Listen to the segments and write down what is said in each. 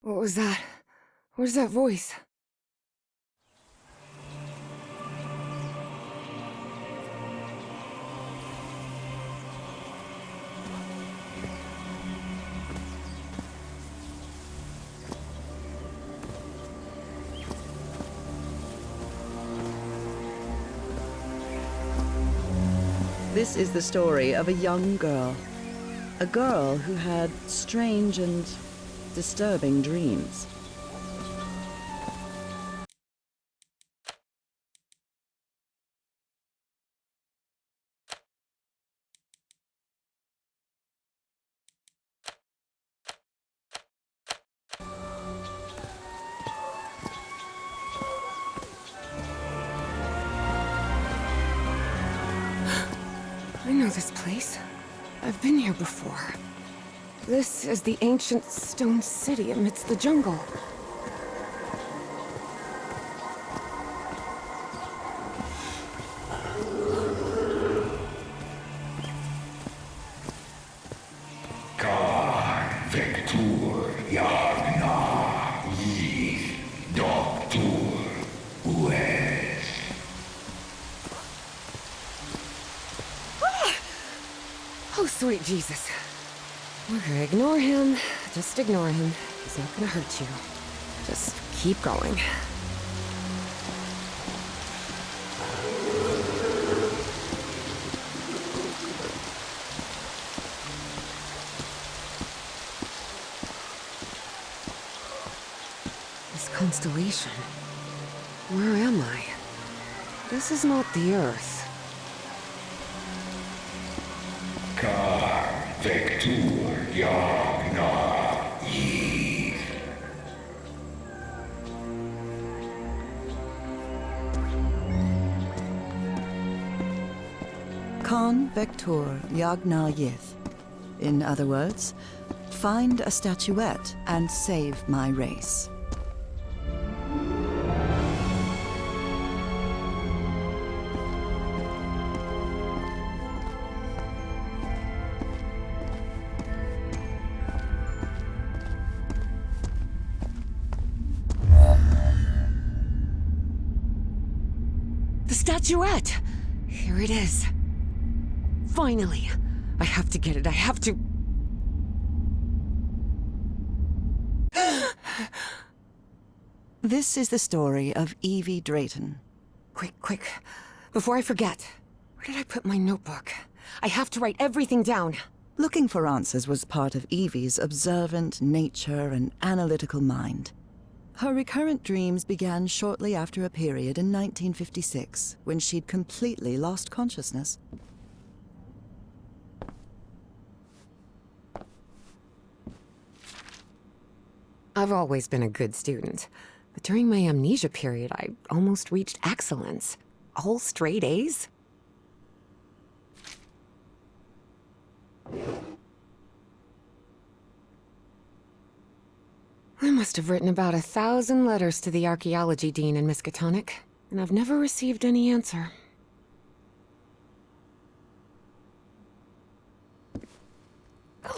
What was that? Where's that voice? This is the story of a young girl. A girl who had strange and disturbing dreams. I know this place. I've been here before. This is the ancient stone city amidst the jungle. Oh, sweet Jesus. Okay, ignore him. Just ignore him. He's not gonna hurt you. Just keep going. This constellation. Where am I? This is not the Earth. Khan Vector Yagna Yith. In other words, find a statuette and save my race. The statuette! Here it is. Finally! I have to get it. I have to... This is the story of Evie Drayton. Quick, quick. Before I forget. Where did I put my notebook? I have to write everything down. Looking for answers was part of Evie's observant nature and analytical mind. Her recurrent dreams began shortly after a period in 1956, when she'd completely lost consciousness. I've always been a good student, but during my amnesia period, I almost reached excellence. All straight A's? I must have written about 1,000 letters to the archaeology dean in Miskatonic, and I've never received any answer.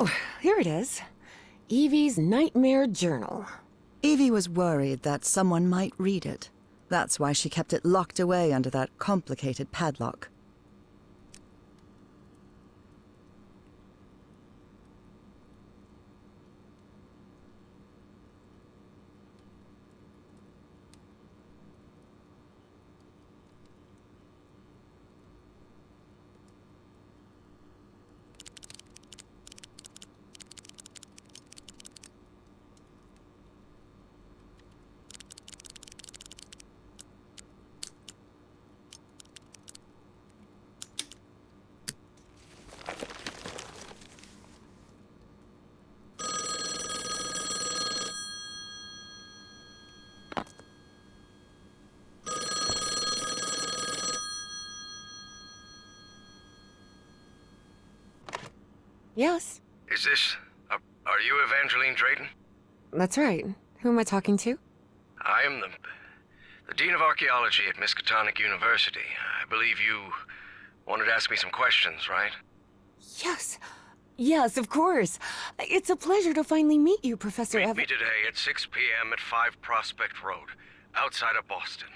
Oh, here it is. Evie's Nightmare Journal. Evie was worried that someone might read it. That's why she kept it locked away under that complicated padlock. Yes, Is this... are you Evangeline Drayton? that's right. Who am I talking to? I am the Dean of Archaeology at Miskatonic University. I believe you wanted to ask me some questions, right? Yes. Yes, of course. It's a pleasure to finally meet you, Professor Meet me today at 6 p.m. at 5 Prospect Road, outside of Boston.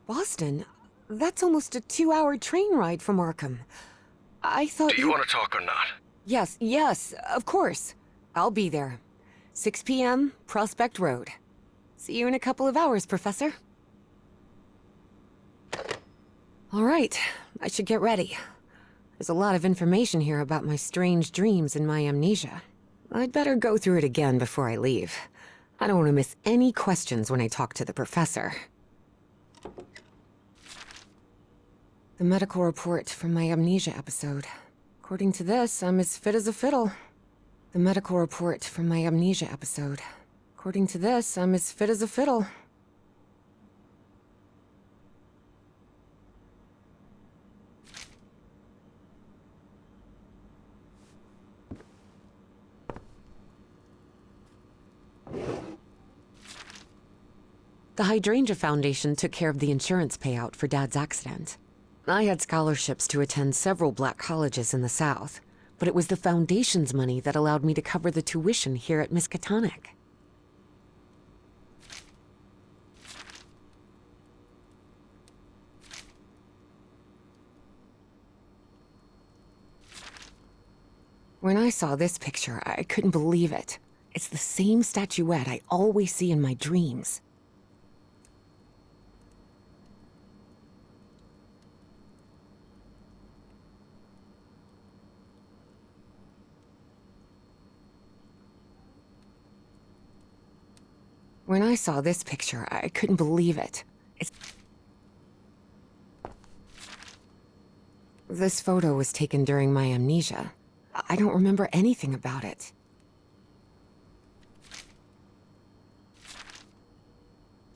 Boston? That's almost a 2-hour train ride from Arkham. I thought Do you want to talk or not? Yes, yes, of course. I'll be there. 6 p.m., Prospect Road. See you in a couple of hours, Professor. All right, I should get ready. There's a lot of information here about my strange dreams and my amnesia. I'd better go through it again before I leave. I don't want to miss any questions when I talk to the professor. The medical report from my amnesia episode. According to this, I'm as fit as a fiddle. The medical report from my amnesia episode. According to this, I'm as fit as a fiddle. The Hydrangea Foundation took care of the insurance payout for Dad's accident. I had scholarships to attend several black colleges in the South, but it was the Foundation's money that allowed me to cover the tuition here at Miskatonic. When I saw this picture, I couldn't believe it. It's the same statuette I always see in my dreams. When I saw this picture, I couldn't believe it. This photo was taken during my amnesia. I don't remember anything about it.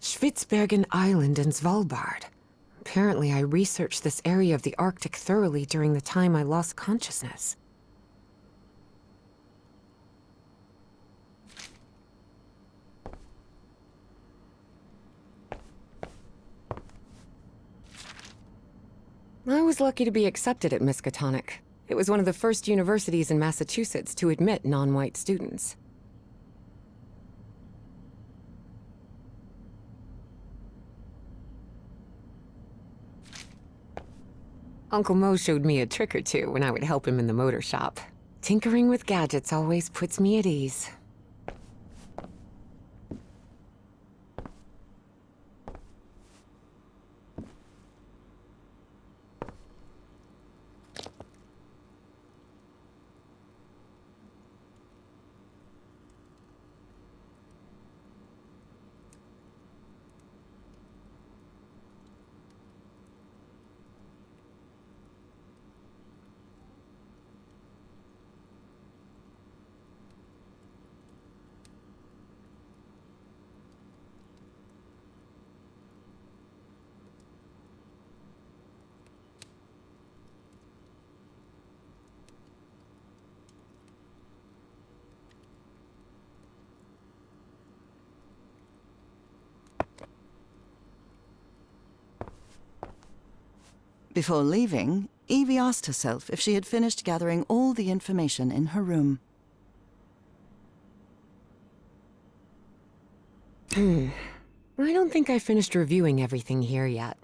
Spitsbergen Island and Svalbard. Apparently, I researched this area of the Arctic thoroughly during the time I lost consciousness. I was lucky to be accepted at Miskatonic. It was one of the first universities in Massachusetts to admit non-white students. Uncle Mo showed me a trick or two when I would help him in the motor shop. Tinkering with gadgets always puts me at ease. Before leaving, Evie asked herself if she had finished gathering all the information in her room. I don't think I finished reviewing everything here yet.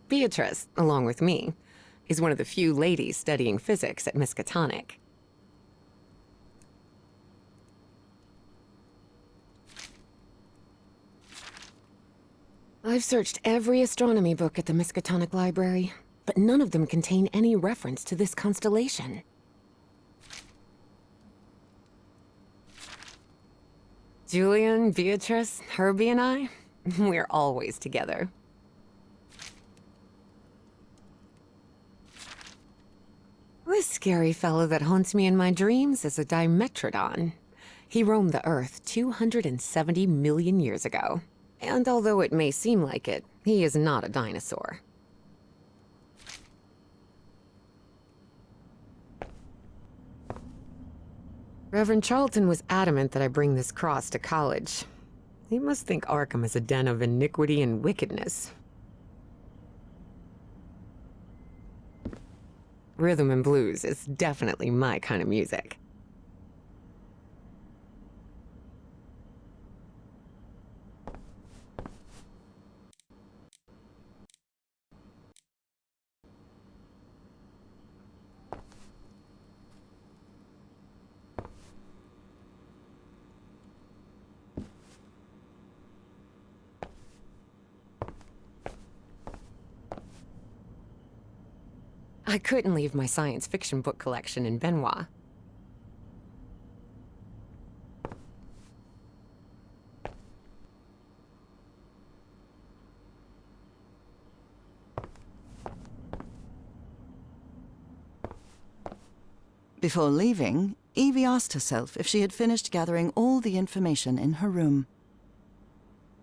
Beatrice, along with me, is one of the few ladies studying physics at Miskatonic. I've searched every astronomy book at the Miskatonic Library, but none of them contain any reference to this constellation. Julian, Beatrice, Herbie, and I, we're always together. This scary fellow that haunts me in my dreams is a Dimetrodon. He roamed the Earth 270 million years ago. And although it may seem like it, he is not a dinosaur. Reverend Charlton was adamant that I bring this cross to college. He must think Arkham is a den of iniquity and wickedness. Rhythm and blues is definitely my kind of music. I couldn't leave my science fiction book collection in Benoit. Before leaving, Evie asked herself if she had finished gathering all the information in her room.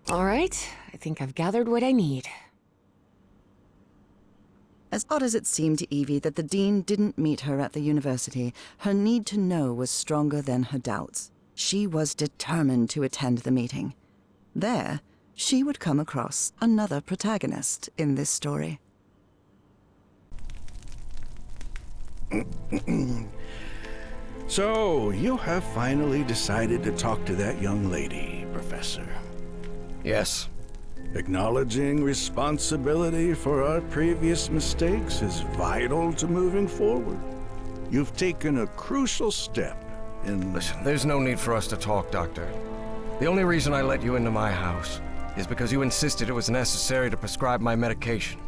All right, I think I've gathered what I need. As odd as it seemed to Evie that the dean didn't meet her at the university, her need to know was stronger than her doubts. She was determined to attend the meeting. There, she would come across another protagonist in this story. So, you have finally decided to talk to that young lady, Professor. Yes. Acknowledging responsibility for our previous mistakes is vital to moving forward. You've taken a crucial step in... Listen, there's no need for us to talk, Doctor. The only reason I let you into my house is because you insisted it was necessary to prescribe my medication.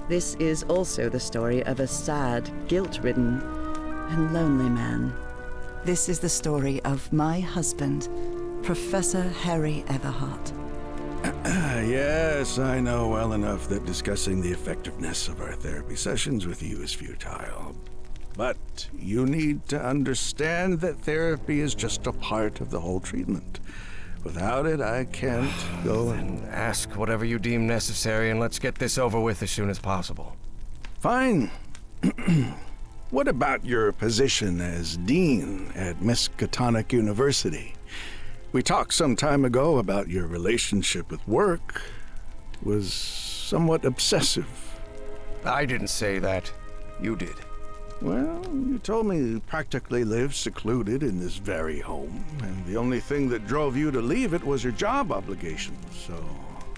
This is also the story of a sad, guilt-ridden, and lonely man. This is the story of my husband, Professor Harry Everhart. Yes, I know well enough that discussing the effectiveness of our therapy sessions with you is futile. But you need to understand that therapy is just a part of the whole treatment. Without it, I can't go and... Then ask whatever you deem necessary and let's get this over with as soon as possible. Fine. What about your position as dean at Miskatonic University? We talked some time ago about your relationship with work was somewhat obsessive. I didn't say that. You did. Well, you told me you practically lived secluded in this very home, and the only thing that drove you to leave it was your job obligations. So,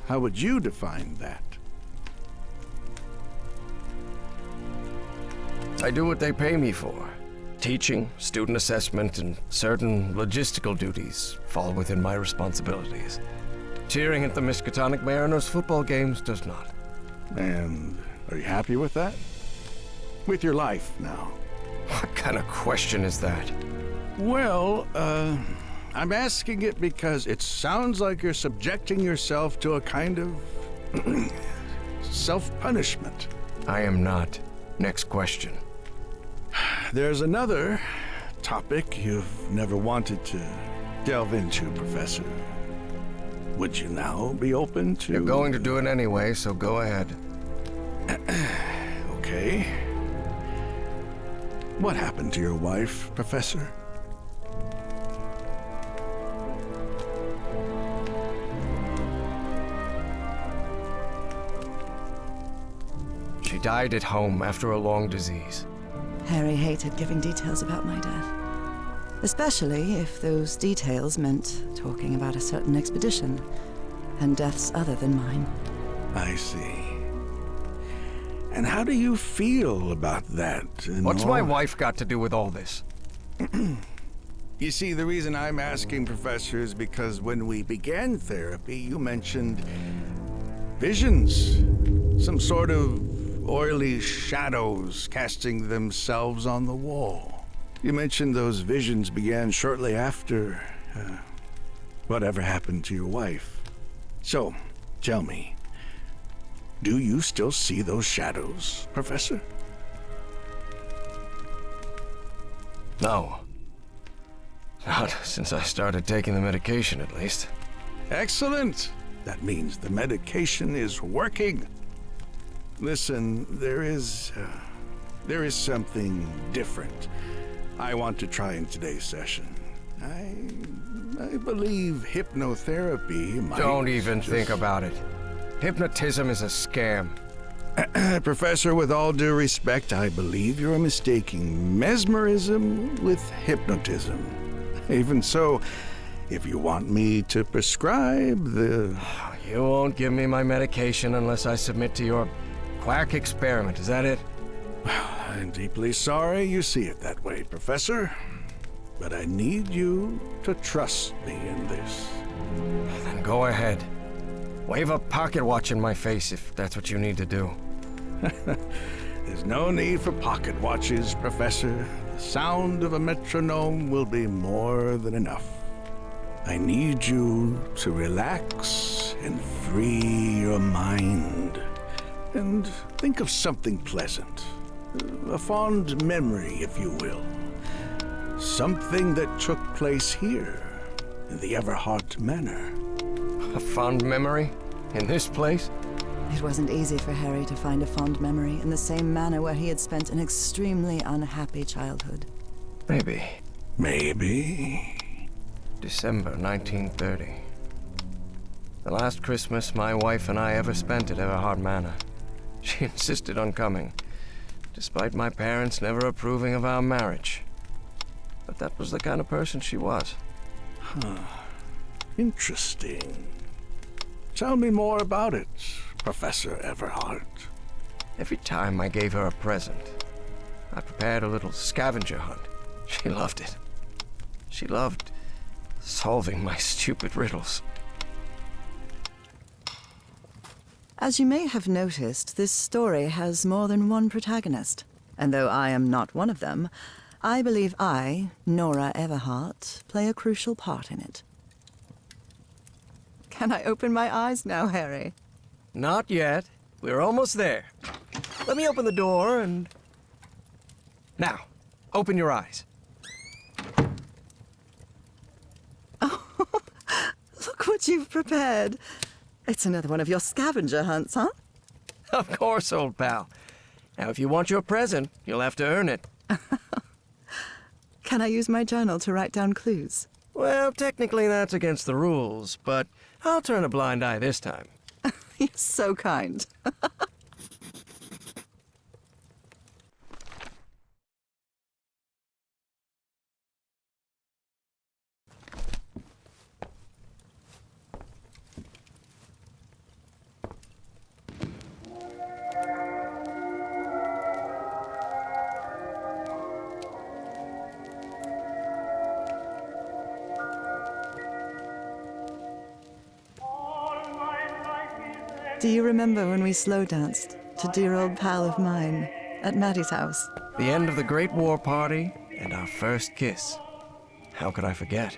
how would you define that? I do what they pay me for. Teaching, student assessment, and certain logistical duties fall within my responsibilities. Cheering at the Miskatonic Mariners football games does not. And are you happy with that? With your life now? What kind of question is that? Well, I'm asking it because it sounds like you're subjecting yourself to a kind of self-punishment. I am not. Next question. There's another topic you've never wanted to delve into, Professor. Would you now be open to... You're going to do it anyway, so go ahead. Okay. What happened to your wife, Professor? She died at home after a long disease. Harry hated giving details about my death. Especially if those details meant talking about a certain expedition and deaths other than mine. I see. And how do you feel about that? What's my wife got to do with all this? You see, the reason I'm asking, Professor, is because when we began therapy, you mentioned visions. Some sort of oily shadows casting themselves on the wall. You mentioned those visions began shortly after whatever happened to your wife. So, tell me, do you still see those shadows, Professor? No. Not since I started taking the medication, at least. Excellent! That means the medication is working. Listen, there is something different I want to try in today's session. I believe hypnotherapy might... Don't even think about it. Hypnotism is a scam. Professor, with all due respect, I believe you're mistaking mesmerism with hypnotism. Even so, if you want me to prescribe the... You won't give me my medication unless I submit to your quack experiment, is that it? I'm deeply sorry you see it that way, Professor. But I need you to trust me in this. Then go ahead. Wave a pocket watch in my face if that's what you need to do. There's no need for pocket watches, Professor. The sound of a metronome will be more than enough. I need you to relax and free your mind. And think of something pleasant. A fond memory, if you will. Something that took place here, in the Everhart Manor. A fond memory? In this place? It wasn't easy for Harry to find a fond memory in the same manor where he had spent an extremely unhappy childhood. Maybe. Maybe. December 1930. The last Christmas my wife and I ever spent at Everhart Manor. She insisted on coming, despite my parents never approving of our marriage. But that was the kind of person she was. Interesting. Tell me more about it, Professor Everhart. Every time I gave her a present, I prepared a little scavenger hunt. She loved it. She loved solving my stupid riddles. As you may have noticed, this story has more than one protagonist. And though I am not one of them, I believe I, Nora Everhart, play a crucial part in it. Can I open my eyes now, Harry? Not yet. We're almost there. Let me open the door and... Now, open your eyes. Look what you've prepared. It's another one of your scavenger hunts, huh? Of course, old pal. Now, if you want your present, you'll have to earn it. Can I use my journal to write down clues? Well, technically that's against the rules, but I'll turn a blind eye this time. You're so kind. Do you remember when we slow danced to dear old pal of mine at Maddie's house? The end of the Great War Party and our first kiss. How could I forget?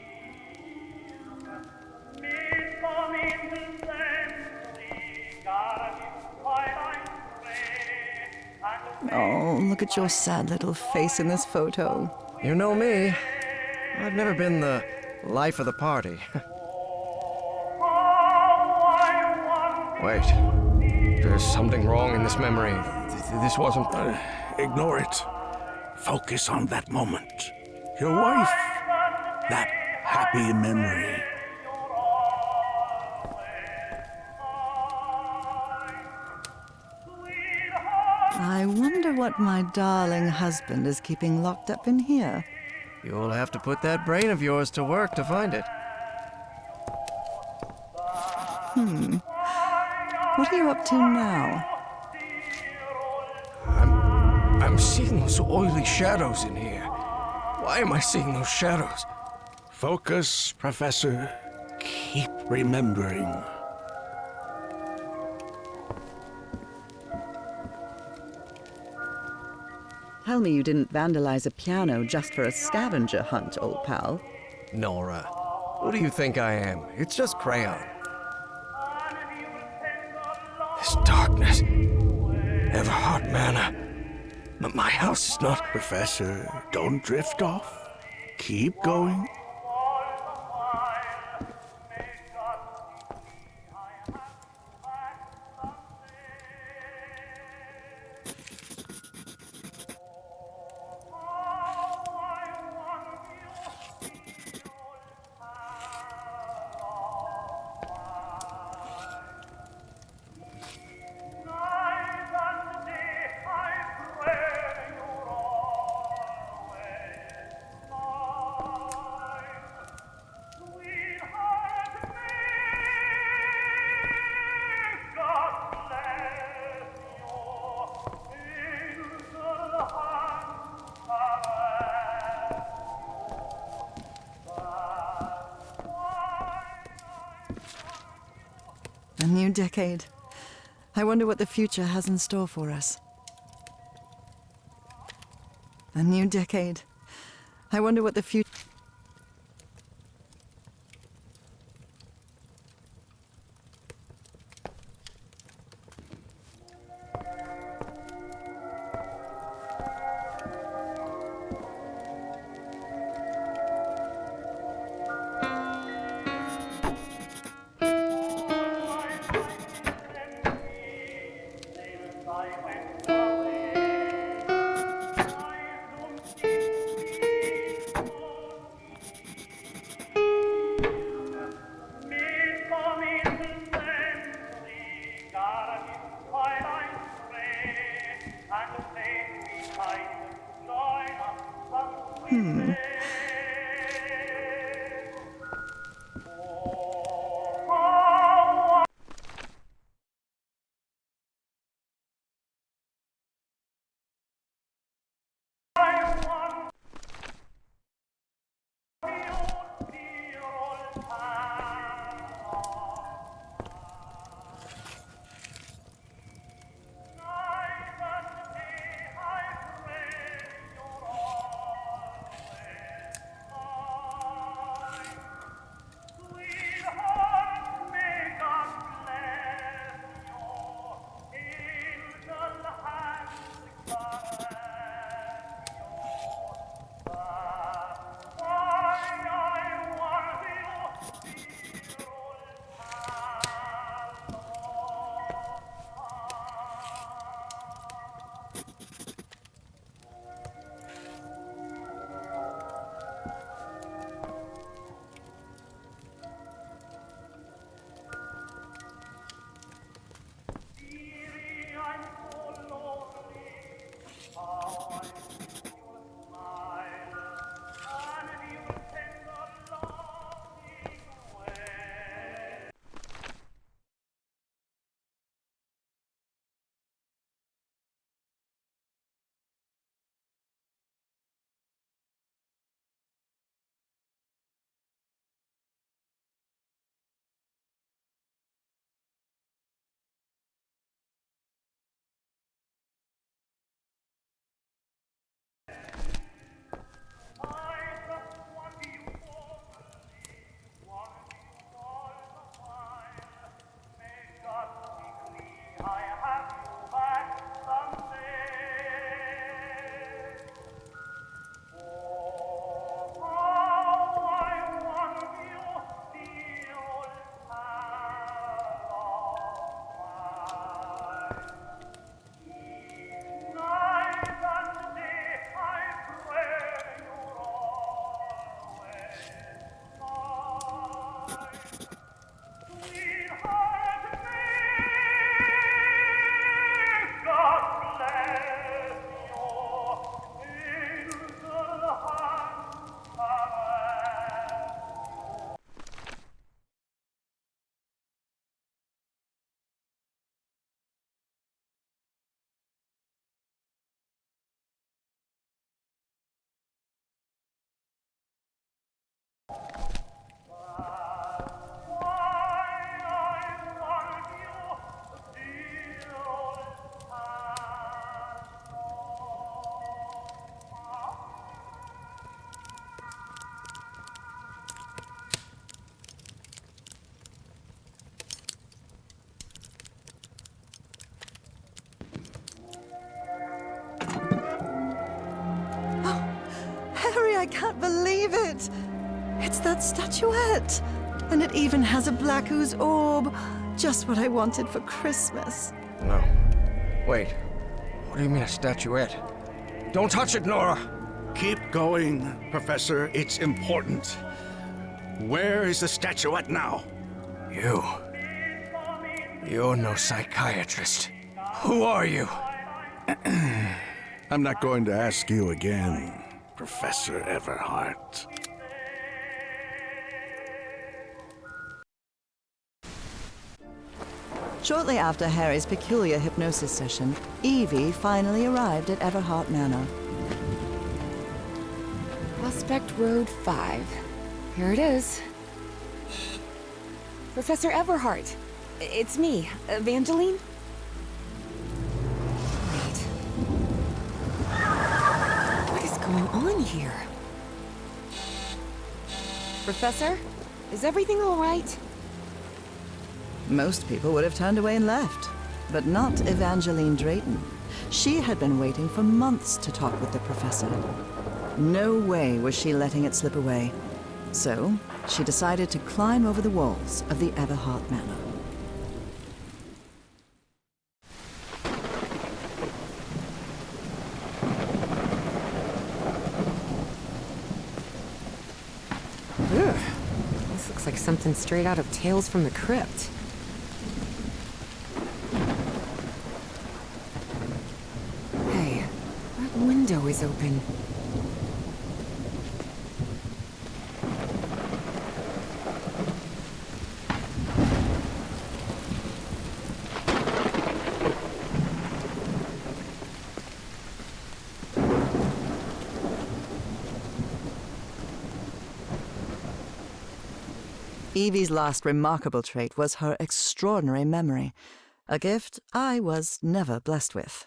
Oh, look at your sad little face in this photo. You know me. I've never been the life of the party. Wait. There's something wrong in this memory. This wasn't... Ignore it. Focus on that moment. Your wife. That happy memory. I wonder what my darling husband is keeping locked up in here. You'll have to put that brain of yours to work to find it. What are you up to now? I'm seeing those oily shadows in here. Why am I seeing those shadows? Focus, Professor. Keep remembering. Tell me you didn't vandalize a piano just for a scavenger hunt, old pal. Nora, who do you think I am? It's just crayon. This darkness. Everhart Manor. But my house is not... Professor, don't drift off. Keep going. A new decade. I wonder what the future has in store for us. A new decade. I wonder what the future... I can't believe it! It's that statuette! And it even has a black ooze orb. Just what I wanted for Christmas. No. Wait. What do you mean a statuette? Don't touch it, Nora! Keep going, Professor. It's important. Where is the statuette now? You're no psychiatrist. Who are you? I'm not going to ask you again, Professor Everhart. Shortly after Harry's peculiar hypnosis session, Evie finally arrived at Everhart Manor. Prospect Road 5. Here it is. Professor Everhart, It's me, Evangeline. Wait. What is going on here? Professor, is everything all right? Most people would have turned away and left, but not Evangeline Drayton. She had been waiting for months to talk with the professor. No way was she letting it slip away. So, she decided to climb over the walls of the Everhart Manor. Ugh. This looks like something straight out of Tales from the Crypt. Hey, that window is open. Evie's last remarkable trait was her extraordinary memory, a gift I was never blessed with.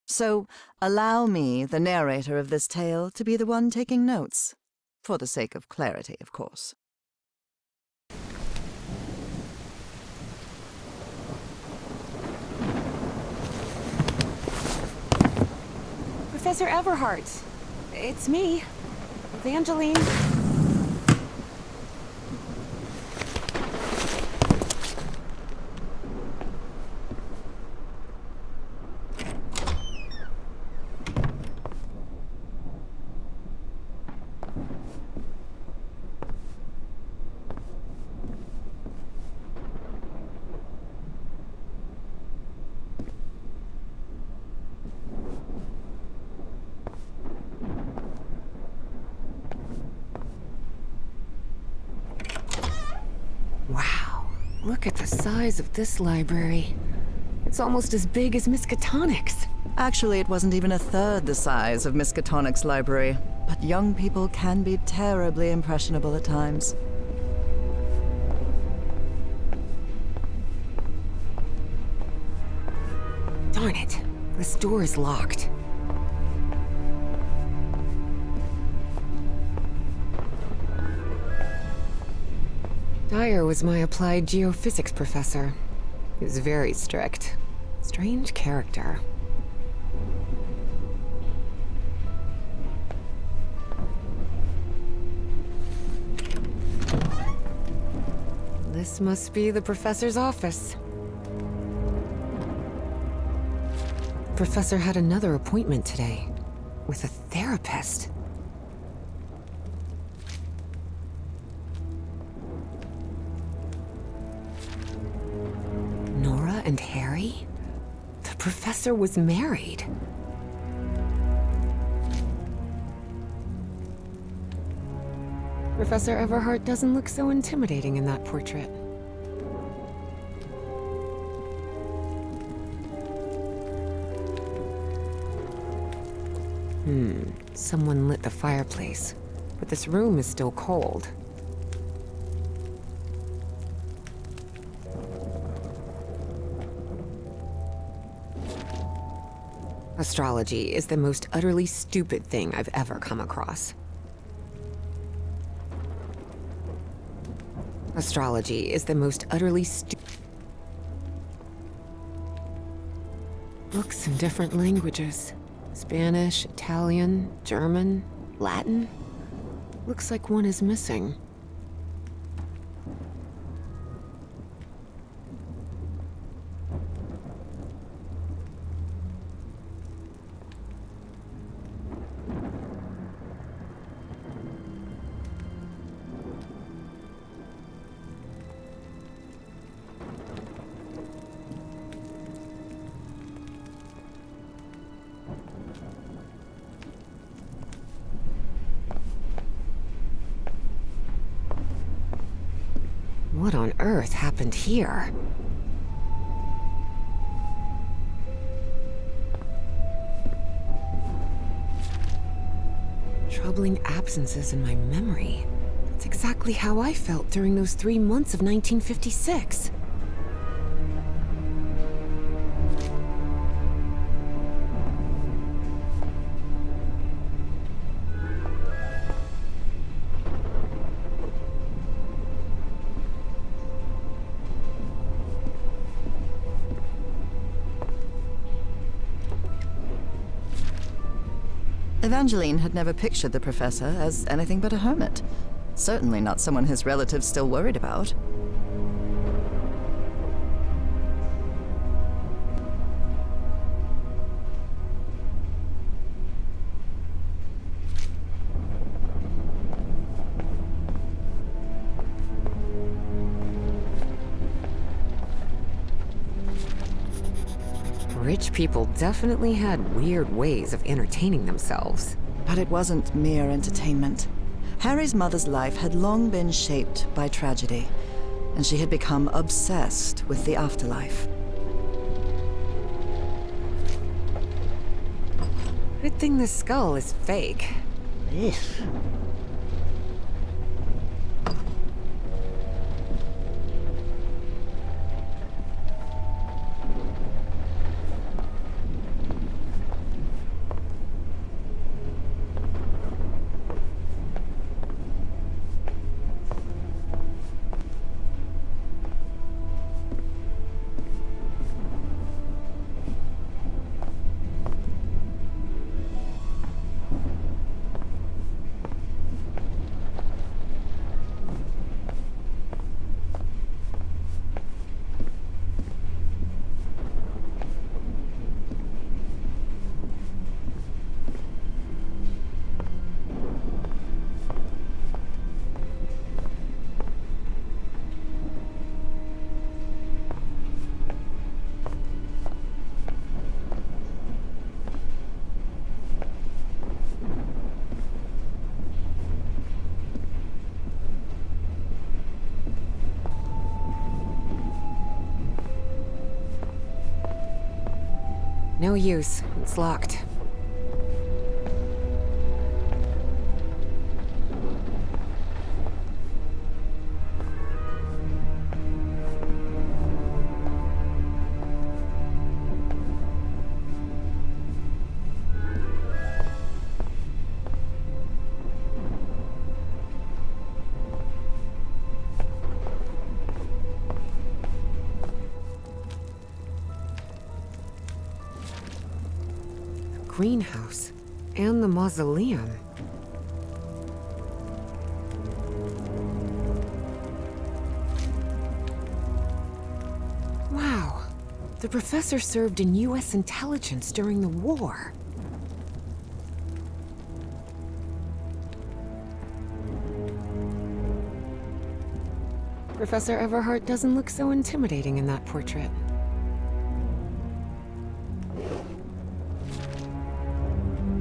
So, allow me, the narrator of this tale, to be the one taking notes. For the sake of clarity, of course. Professor Everhart, it's me, Evangeline. Wow, look at the size of this library. It's almost as big as Miskatonic's. Actually, it wasn't even a third the size of Miskatonic's library, but young people can be terribly impressionable at times. Darn it, this door is locked. Dyer was my applied geophysics professor. He was very strict. Strange character. This must be the professor's office. The professor had another appointment today with a therapist. Nora and Harry? The professor was married. Professor Everhart doesn't look so intimidating in that portrait. Someone lit the fireplace, but this room is still cold. Astrology is the most utterly stupid thing I've ever come across. Astrology is the most utterly books in different languages. Spanish, Italian, German, Latin. Looks like one is missing. What on earth happened here? Troubling absences in my memory. That's exactly how I felt during those 3 months of 1956. Evangeline had never pictured the professor as anything but a hermit. Certainly not someone his relatives still worried about. Rich people definitely had weird ways of entertaining themselves. But it wasn't mere entertainment. Harry's mother's life had long been shaped by tragedy, and she had become obsessed with the afterlife. Good thing the skull is fake. Ugh. No use. It's locked. Greenhouse and the mausoleum. Wow, the professor served in US intelligence during the war. Professor Everhart doesn't look so intimidating in that portrait.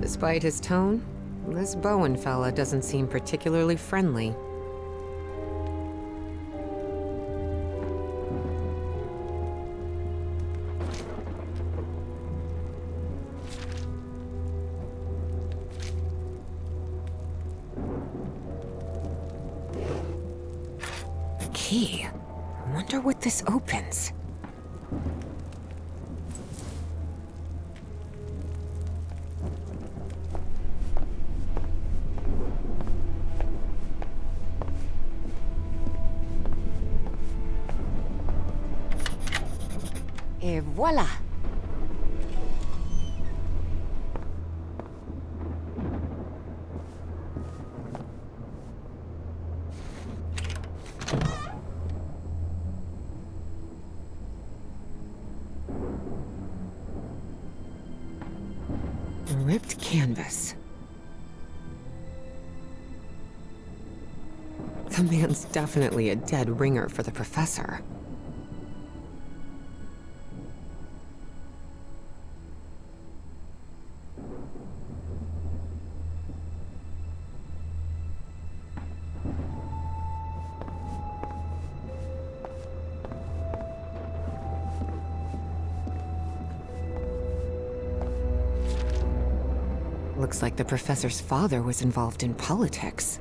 Despite his tone, this Bowen fella doesn't seem particularly friendly. A key. I wonder what this opens. Et voilà! Ripped canvas. The man's definitely a dead ringer for the professor. Looks like the professor's father was involved in politics.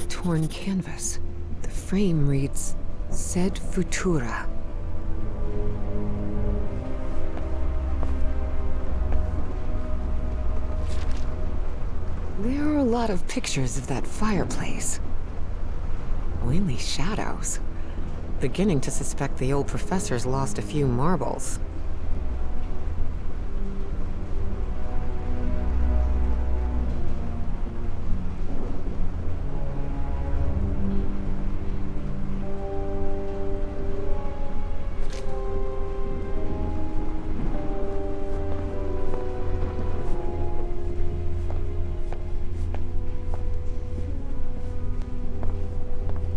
Torn canvas. The frame reads Sed Futura. There are a lot of pictures of that fireplace. Oily shadows. Beginning to suspect the old professor's lost a few marbles.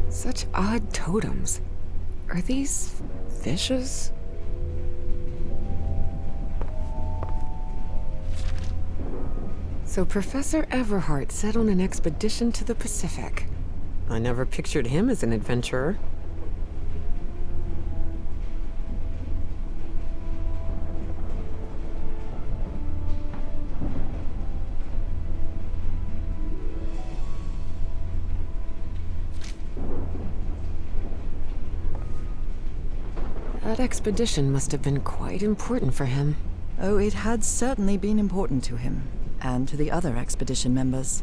Such odd totems. Are these fishes? So Professor Everhart set on an expedition to the Pacific. I never pictured him as an adventurer. That expedition must have been quite important for him. Oh, it had certainly been important to him, and to the other expedition members.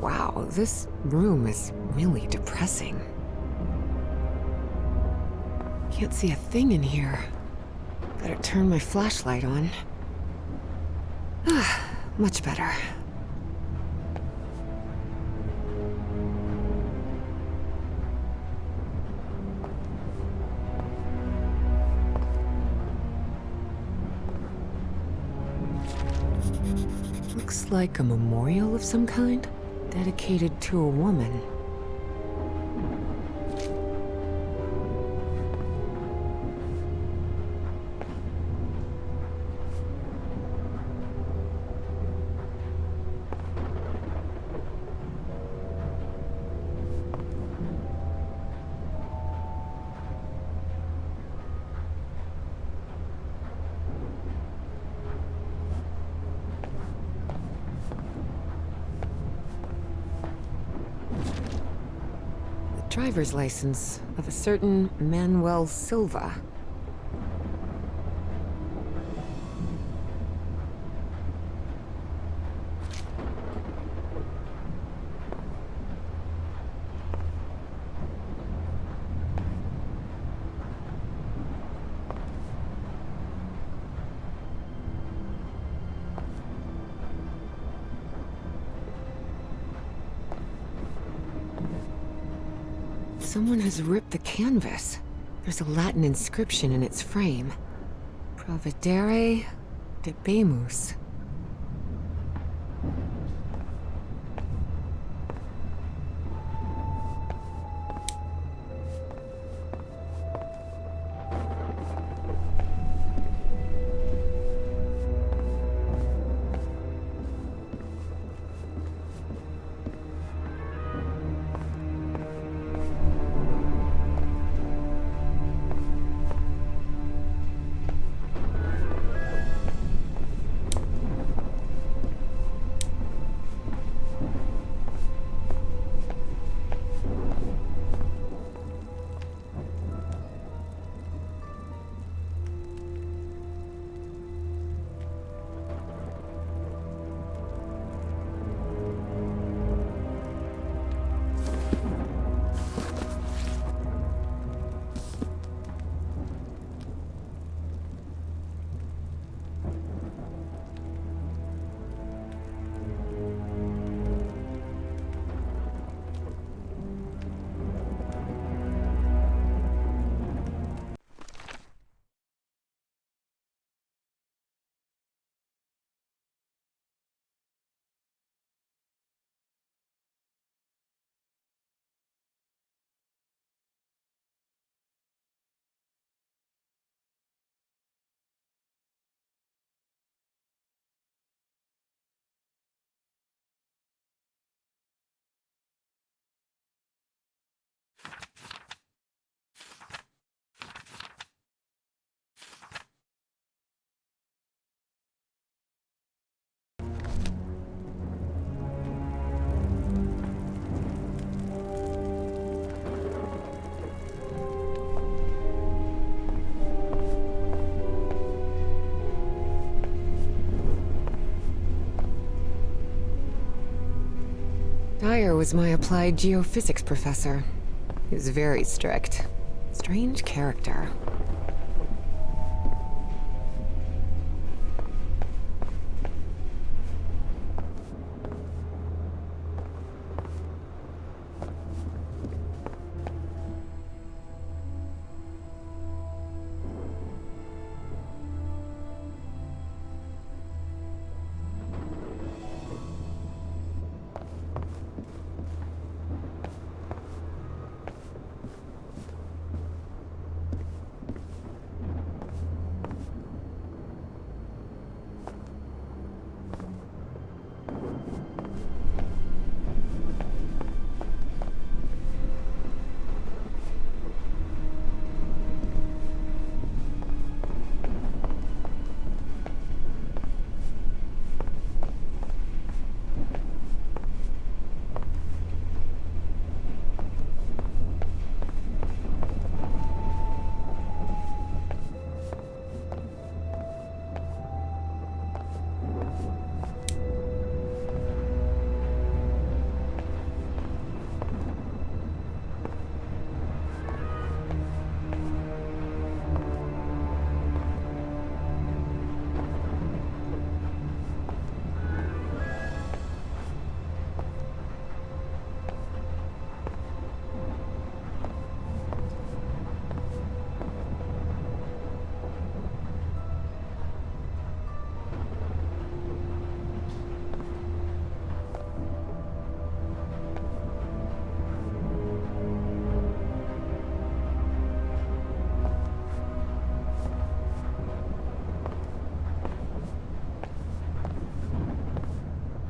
Wow, this room is really depressing. Can't see a thing in here. Better turn my flashlight on. Much better. Looks like a memorial of some kind, dedicated to a woman. Driver's license of a certain Manuel Silva. Someone has ripped the canvas. There's a Latin inscription in its frame. Providere debemus. Dyer was my applied geophysics professor. He was very strict. Strange character.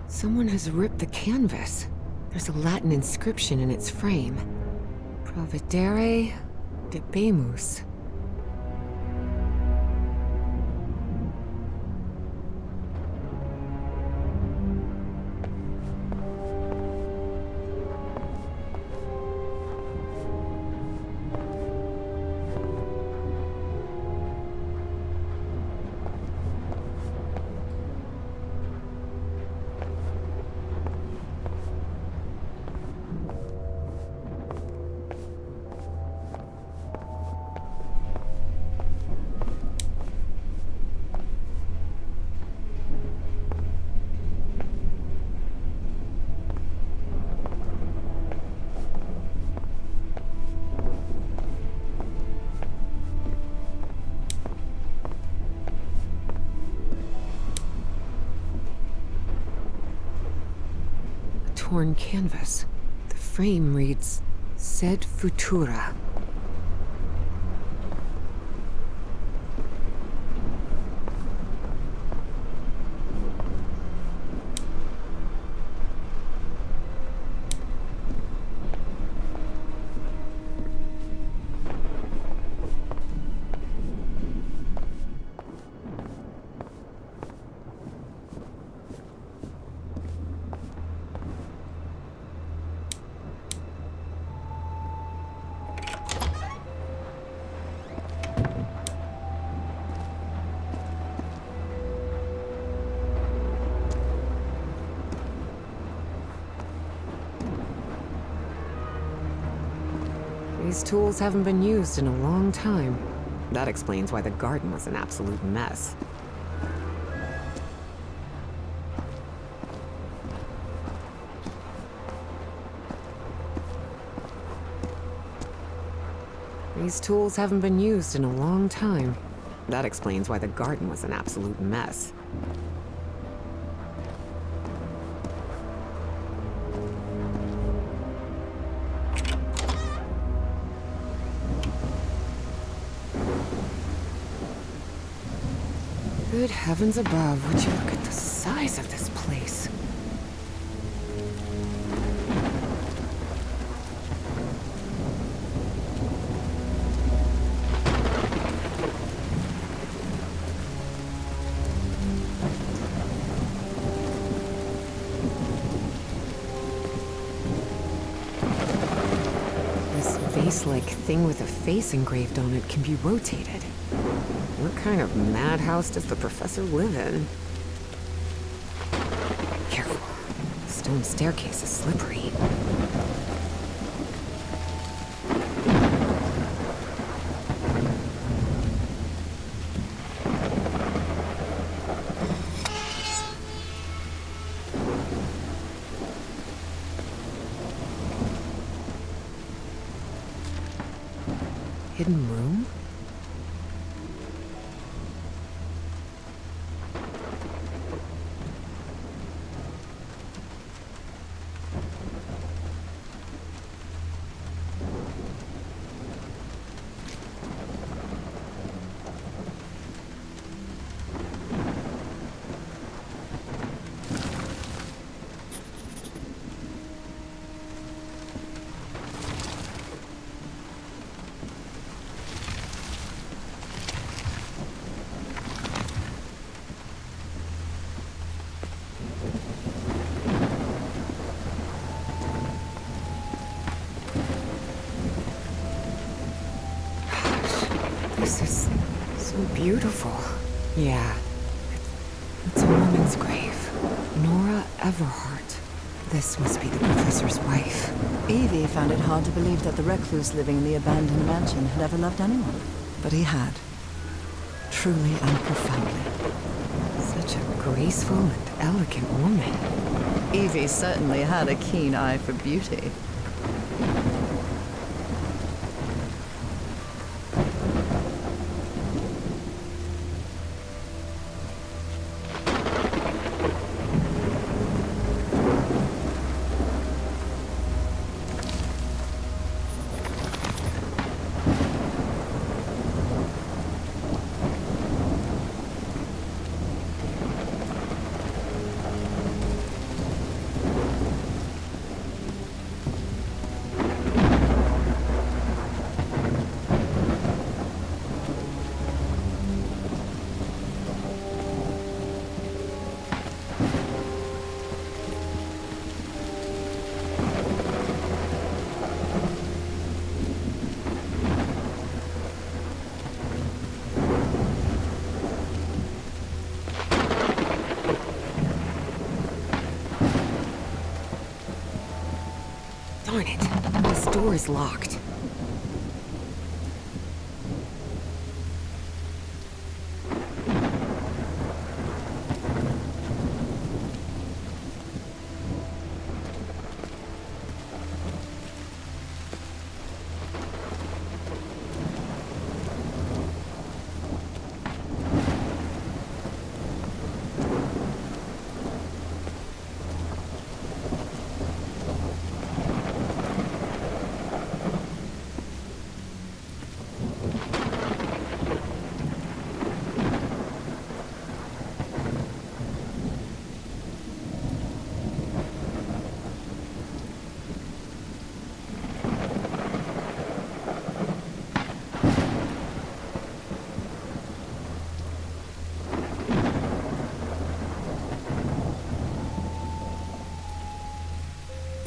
Someone has ripped the canvas. There's a Latin inscription in its frame. Providere debemus. Torn canvas. The frame reads, Sed Futura. These tools haven't been used in a long time. That explains why the garden was an absolute mess. These tools haven't been used in a long time. That explains why the garden was an absolute mess. Good heavens above, would you look at the size of this place? This vase-like thing with a face engraved on it can be rotated. What kind of madhouse does the professor live in? Careful. This stone staircase is slippery. Hidden room? This is so beautiful. Yeah. It's a woman's grave. Nora Everhart. This must be the professor's wife. Evie found it hard to believe that the recluse living in the abandoned mansion had ever loved anyone. But he had. Truly and profoundly. Such a graceful and elegant woman. Evie certainly had a keen eye for beauty. Darn it. This door is locked.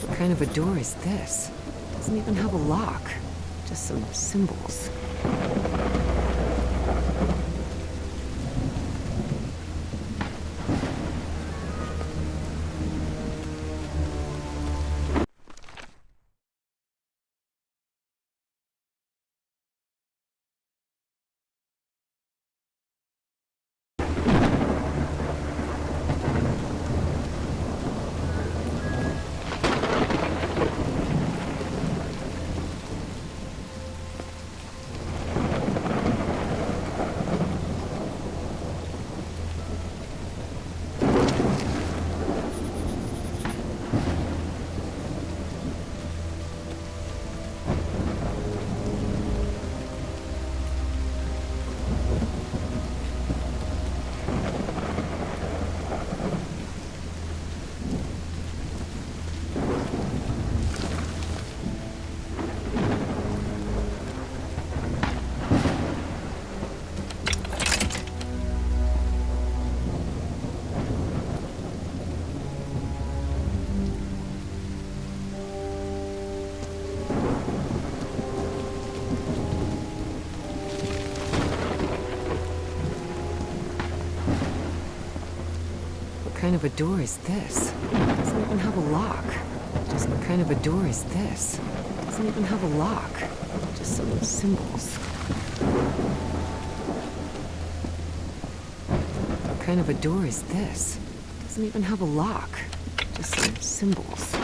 What kind of a door is this? Doesn't even have a lock. Just some symbols. kind of a door is this? Doesn't even have a lock. Just what kind of a door is this? Doesn't even have a lock. Just some symbols. What kind of a door is this? Doesn't even have a lock. Just some symbols.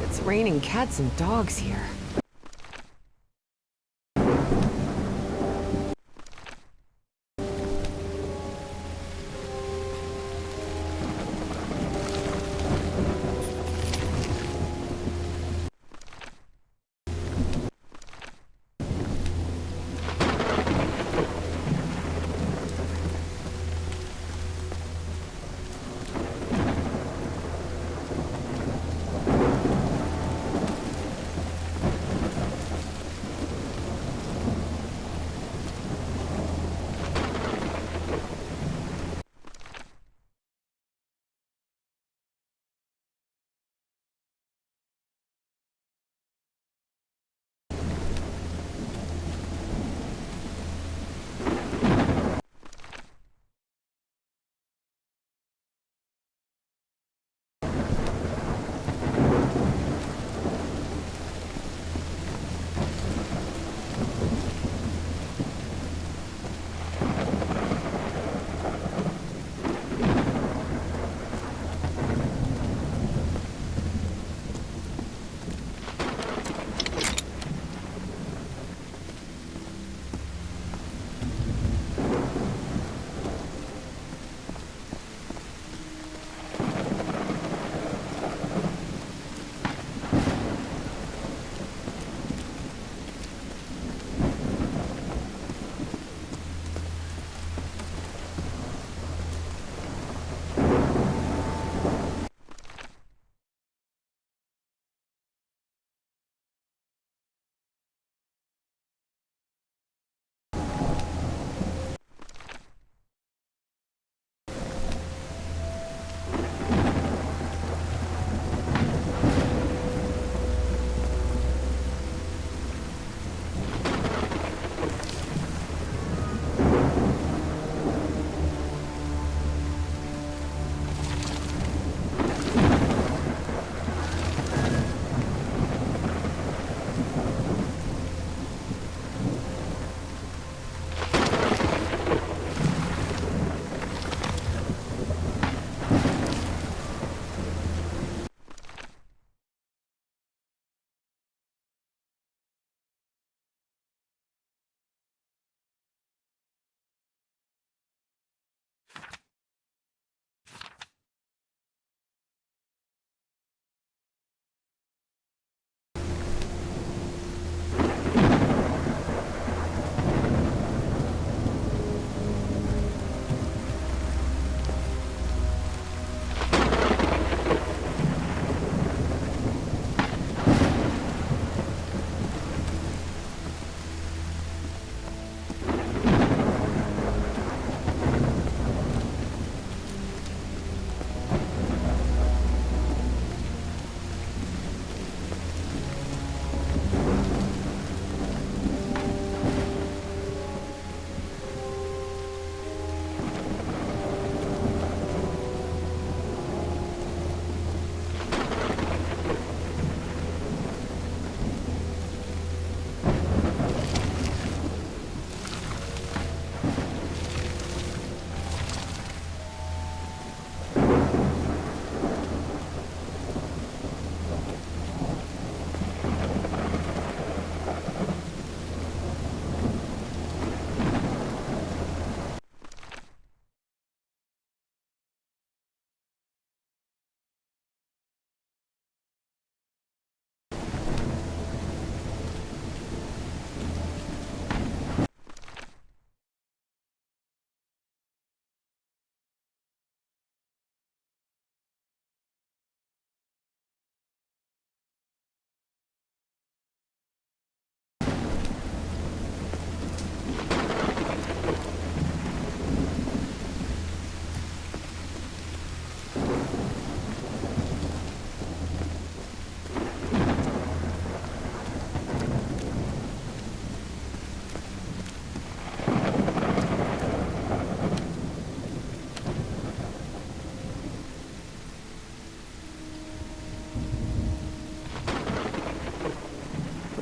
It's raining cats and dogs here.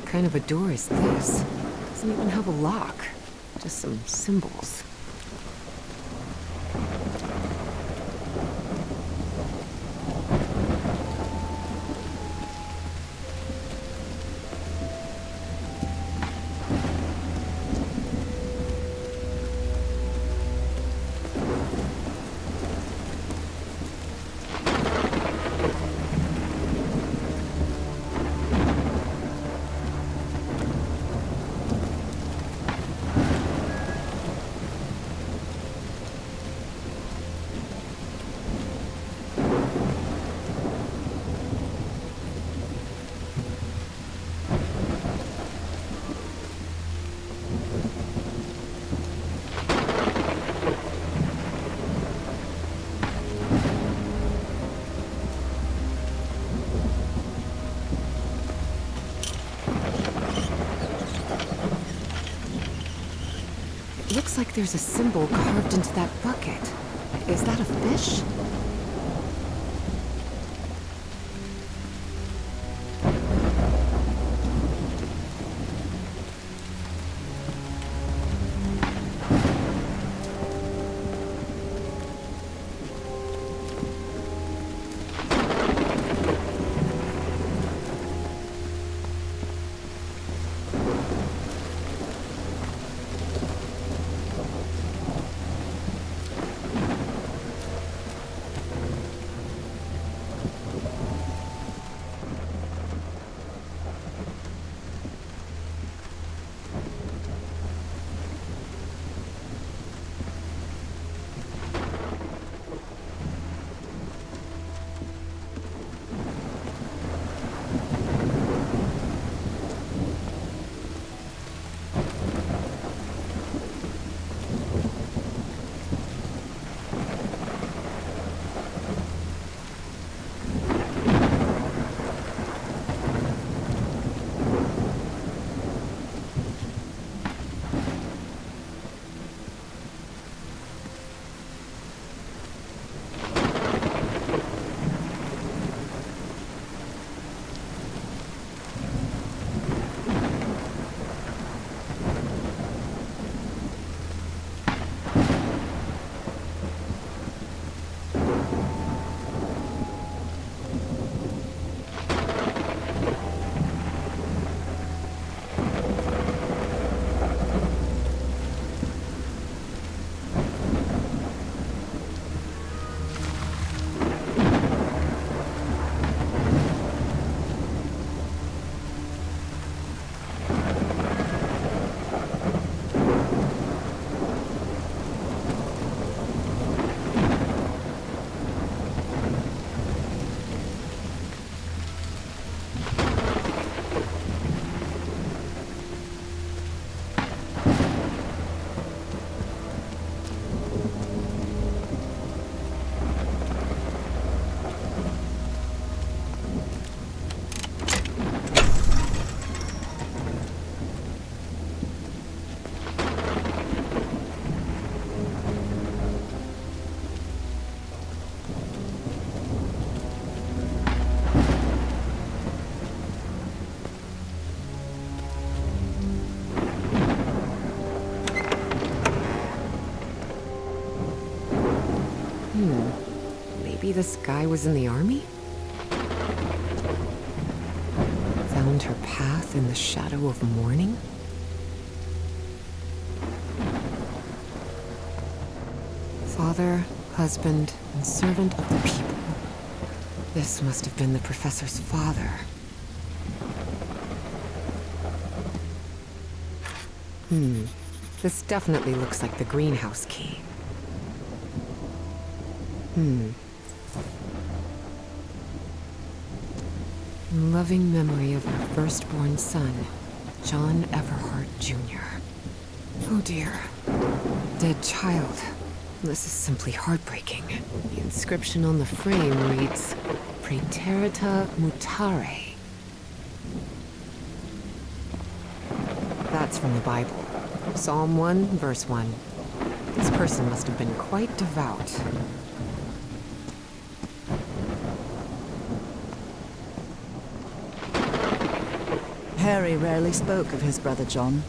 kind of a door is this? Doesn't even have a lock. Just some symbols. Looks like there's a symbol carved into that bucket. Is that a fish? Maybe this guy was in the army? Found her path in the shadow of morning? Father, husband, and servant of the people. This must have been the professor's father. This definitely looks like the greenhouse key. In loving memory of our firstborn son, John Everhart Jr. Oh dear. Dead child. This is simply heartbreaking. The inscription on the frame reads, Praeterita Mutare. That's from the Bible. Psalm 1, verse 1. This person must have been quite devout. Harry rarely spoke of his brother John,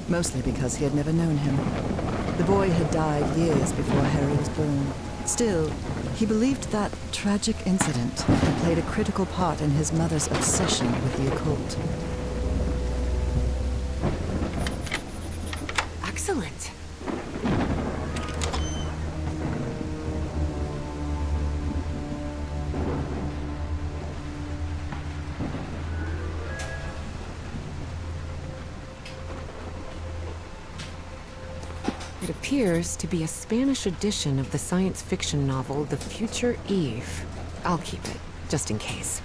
mostly because he had never known him. The boy had died years before Harry was born. Still, he believed that tragic incident had played a critical part in his mother's obsession with the occult. Excellent. It appears to be a Spanish edition of the science fiction novel The Future Eve. I'll keep it, just in case.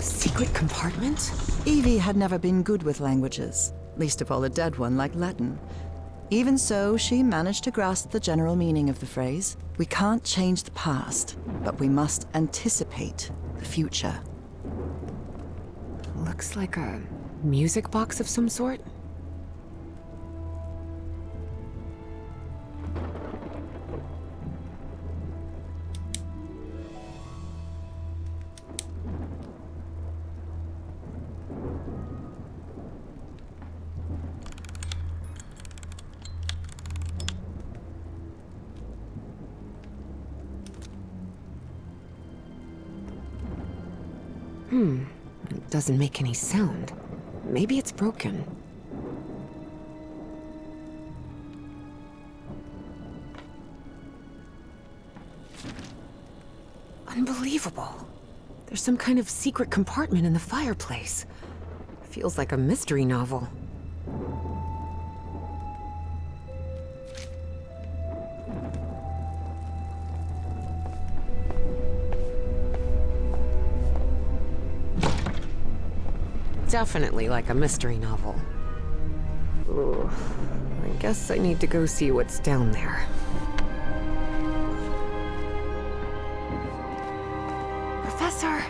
Secret compartment? Evie had never been good with languages, least of all a dead one like Latin. Even so, she managed to grasp the general meaning of the phrase. We can't change the past, but we must anticipate the future. Looks like a music box of some sort. It doesn't make any sound. Maybe it's broken. Unbelievable. There's some kind of secret compartment in the fireplace. Feels like a mystery novel. Definitely like a mystery novel. Ooh, I guess I need to go see what's down there. Professor!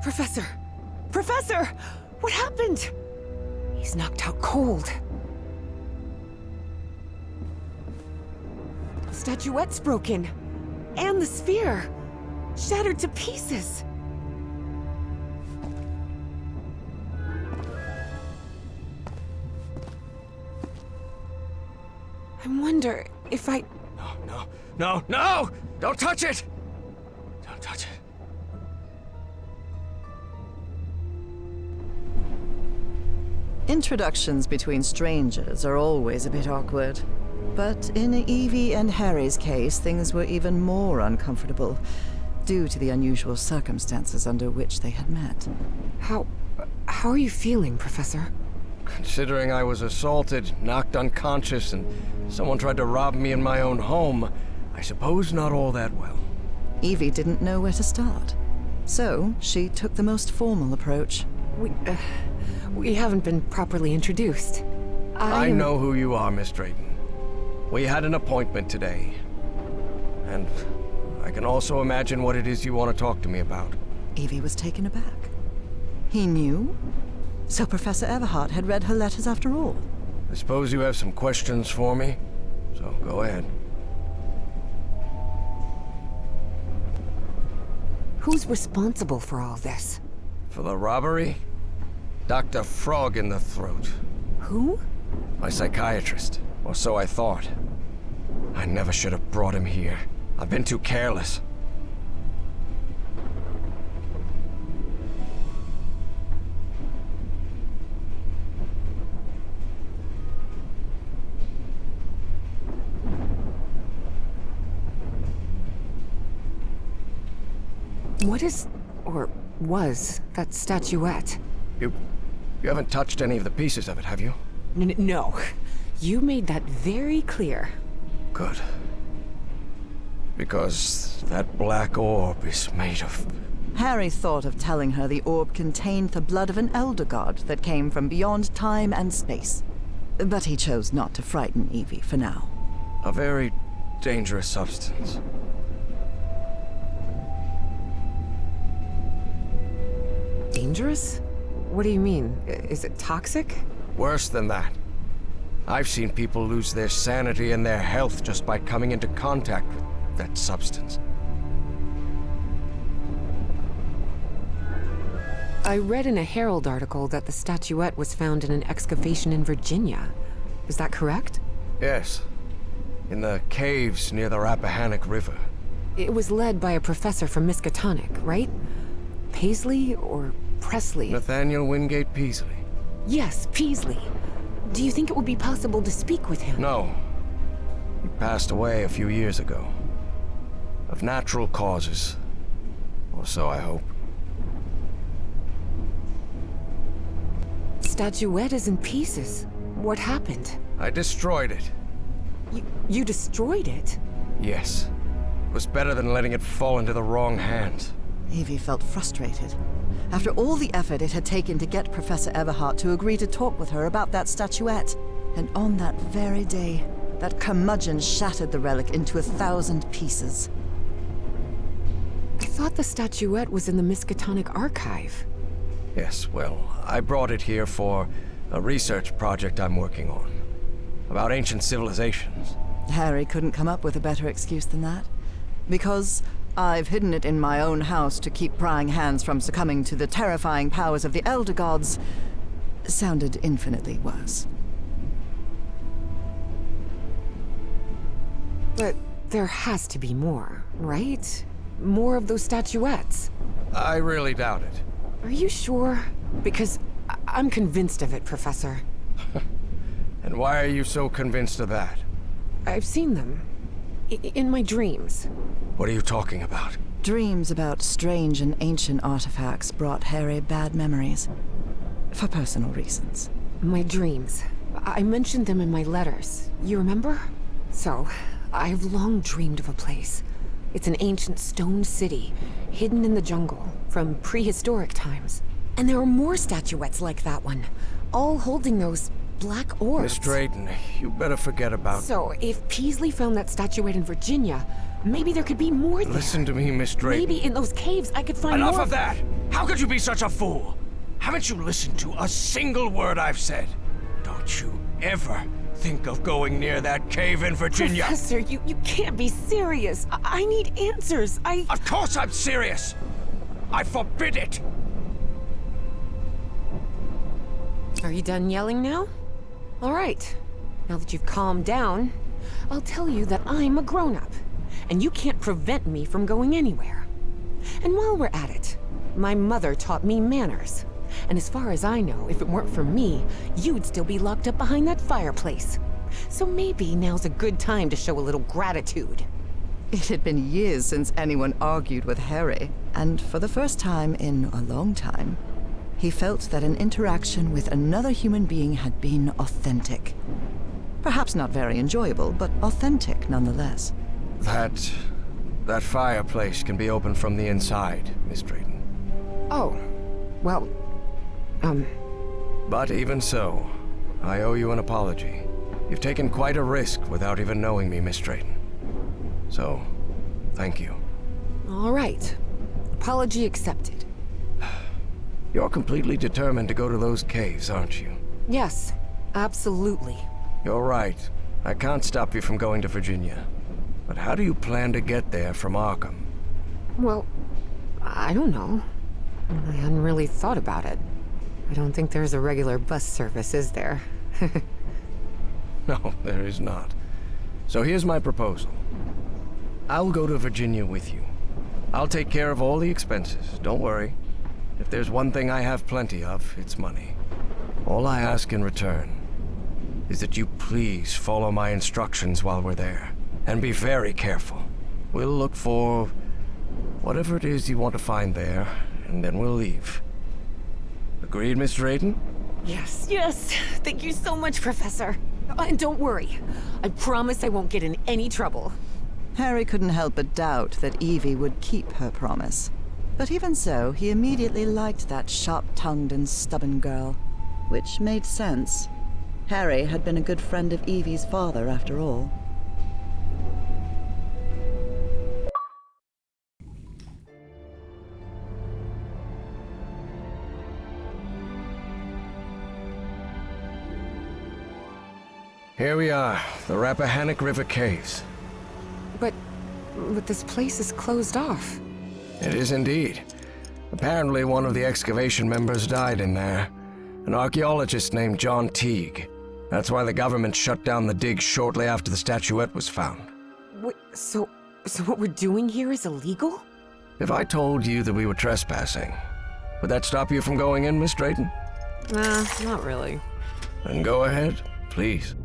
Professor! Professor! What happened? He's knocked out cold. The statuette's broken. And the sphere. Shattered to pieces. I wonder if I... No! Don't touch it! Don't touch it. Introductions between strangers are always a bit awkward. But in Evie and Harry's case, things were even more uncomfortable, due to the unusual circumstances under which they had met. How are you feeling, Professor? Considering I was assaulted, knocked unconscious, and someone tried to rob me in my own home, I suppose not all that well. Evie didn't know where to start. So, she took the most formal approach. We haven't been properly introduced. I know who you are, Miss Drayton. We had an appointment today. And I can also imagine what it is you want to talk to me about. Evie was taken aback. He knew? So Professor Everhart had read her letters after all? I suppose you have some questions for me, so go ahead. Who's responsible for all this? For the robbery? Dr. Frog in the Throat. Who? My psychiatrist, or so I thought. I never should have brought him here. I've been too careless. What is, or was, that statuette? You haven't touched any of the pieces of it, have you? No. You made that very clear. Good. Because that black orb is made of... Harry thought of telling her the orb contained the blood of an elder god that came from beyond time and space. But he chose not to frighten Evie for now. a very dangerous substance. Dangerous? What do you mean? Is it toxic? Worse than that. I've seen people lose their sanity and their health just by coming into contact with that substance. I read in a Herald article that the statuette was found in an excavation in Virginia. Is that correct? Yes. In the caves near the Rappahannock River. It was led by a professor from Miskatonic, right? Paisley or Presley? Nathaniel Wingate Peasley. Yes, Peasley. Do you think it would be possible to speak with him? No. He passed away a few years ago. Of natural causes. Or so I hope. Statuette is in pieces. What happened? I destroyed it. You destroyed it? Yes. It was better than letting it fall into the wrong hands. Evie felt frustrated. After all the effort it had taken to get Professor Everhart to agree to talk with her about that statuette. And on that very day, that curmudgeon shattered the relic into 1,000 pieces. I thought the statuette was in the Miskatonic archive. Yes, well, I brought it here for a research project I'm working on. About ancient civilizations. Harry couldn't come up with a better excuse than that. Because I've hidden it in my own house to keep prying hands from succumbing to the terrifying powers of the Elder Gods sounded infinitely worse. But there has to be more, right? More of those statuettes. I really doubt it. Are you sure? Because I'm convinced of it, Professor. And why are you so convinced of that? I've seen them. In my dreams. What are you talking about? Dreams about strange and ancient artifacts brought Harry bad memories. For personal reasons. My dreams. I mentioned them in my letters. You remember? So, I've long dreamed of a place. It's an ancient stone city, hidden in the jungle, from prehistoric times. And there are more statuettes like that one, all holding those black orbs. Miss Drayton, you better forget about... So, if Peasley found that statuette in Virginia, maybe there could be more there. Listen to me, Miss Drayton. Maybe in those caves I could find more. Enough of that! How could you be such a fool? Haven't you listened to a single word I've said? Don't you ever think of going near that cave in Virginia. Professor, you can't be serious. I need answers. Of course I'm serious! I forbid it! Are you done yelling now? All right. Now that you've calmed down, I'll tell you that I'm a grown-up, and you can't prevent me from going anywhere. And while we're at it, my mother taught me manners. And as far as I know, if it weren't for me, you'd still be locked up behind that fireplace. So maybe now's a good time to show a little gratitude. It had been years since anyone argued with Harry, and for the first time in a long time, he felt that an interaction with another human being had been authentic. Perhaps not very enjoyable, but authentic nonetheless. That fireplace can be opened from the inside, Miss Drayton. Oh, well, But even so, I owe you an apology. You've taken quite a risk without even knowing me, Miss Drayton. So, thank you. all right. Apology accepted. You're completely determined to go to those caves, aren't you? Yes, absolutely. You're right. I can't stop you from going to Virginia. But how do you plan to get there from Arkham? Well, I don't know. I hadn't really thought about it. I don't think there's a regular bus service, is there? No, there is not. So here's my proposal. I'll go to Virginia with you. I'll take care of all the expenses, don't worry. If there's one thing I have plenty of, it's money. All I ask in return is that you please follow my instructions while we're there. And be very careful. We'll look for whatever it is you want to find there, and then we'll leave. Agreed, Miss Drayton? Yes, yes. Thank you so much, Professor. And don't worry. I promise I won't get in any trouble. Harry couldn't help but doubt that Evie would keep her promise. But even so, he immediately liked that sharp-tongued and stubborn girl. Which made sense. Harry had been a good friend of Evie's father, after all. Here we are, the Rappahannock River Caves. But this place is closed off. It is indeed. Apparently one of the excavation members died in there. An archaeologist named John Teague. That's why the government shut down the dig shortly after the statuette was found. Wait, so what we're doing here is illegal? If I told you that we were trespassing, would that stop you from going in, Miss Drayton? Nah, not really. Then go ahead, please.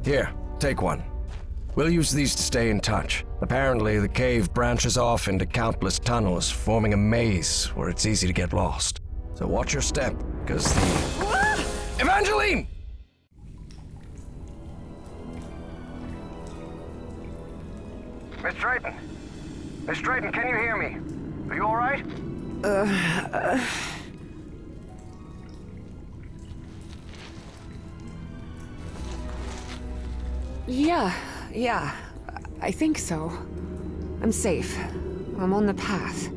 Here, take one. We'll use these to stay in touch. Apparently, the cave branches off into countless tunnels, forming a maze where it's easy to get lost. So watch your step, because the... Evangeline! Miss Drayton? Miss Drayton, can you hear me? Are you all right? Yeah, I think so. I'm safe. I'm on the path.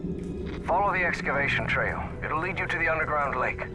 Follow the excavation trail. It'll lead you to the underground lake.